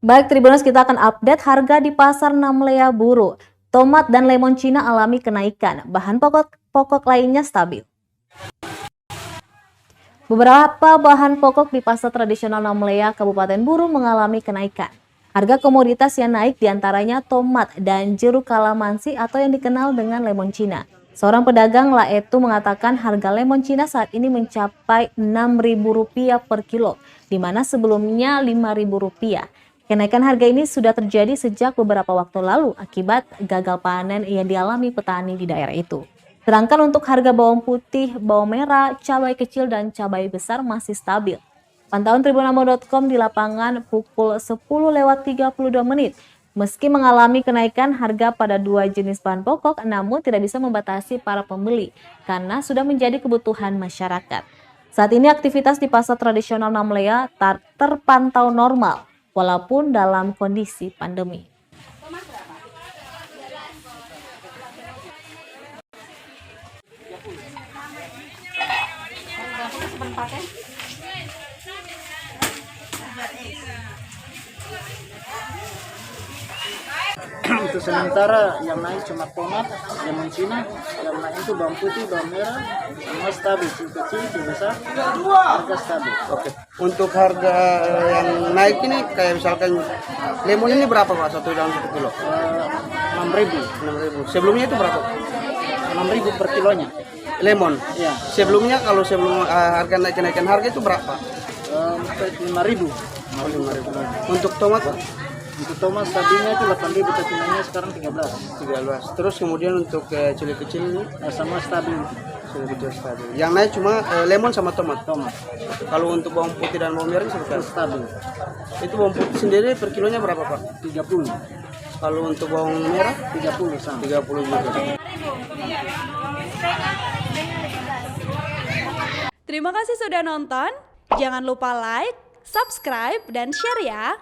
Baik Tribuners, kita akan update harga di pasar Namlea Buru. Tomat dan lemon Cina alami kenaikan, bahan pokok lainnya stabil. Beberapa bahan pokok di pasar tradisional Namlea, Kabupaten Buru mengalami kenaikan. Harga komoditas yang naik diantaranya tomat dan jeruk kalamansi atau yang dikenal dengan lemon Cina. Seorang pedagang Laetu mengatakan harga lemon Cina saat ini mencapai Rp6.000 per kilo, di mana sebelumnya Rp5.000. Kenaikan harga ini sudah terjadi sejak beberapa waktu lalu akibat gagal panen yang dialami petani di daerah itu. Sedangkan untuk harga bawang putih, bawang merah, cabai kecil, dan cabai besar masih stabil. Pantauan tribunamo.com di lapangan pukul 10:32. Meski mengalami kenaikan harga pada dua jenis bahan pokok, namun tidak bisa membatasi para pembeli karena sudah menjadi kebutuhan masyarakat. Saat ini aktivitas di pasar tradisional Namlea terpantau normal, walaupun dalam kondisi pandemi. Untuk sementara yang naik cuma tomat, lemon Cina, yang naik itu bawang putih, bawang merah, semua stabil, kecil, besar, harga stabil. Oke. Untuk harga yang naik ini kayak misalkan lemon ini berapa Pak dalam 1 kilo? 6.000. 6.000. Sebelumnya itu berapa? 6.000 per kilonya. Lemon. Iya. Sebelum harga kenaikan harga itu berapa? 5.000. Oh, 5.000. Untuk tomat Pak? Untuk tomat stabilnya itu 8.000, ketinggiannya sekarang 13. 13. Terus kemudian untuk cilik kecil ini Sama stabil. sudah kecil stabil. Yang naik cuma lemon sama tomat. Tomat Kalau untuk bawang putih dan bawang merah ini seperti apa? stabil. Itu bawang putih sendiri per kilonya berapa Pak? 30. Kalau untuk bawang merah 30 sama. 30 juga. Terima kasih sudah nonton. Jangan lupa like, subscribe, dan share ya.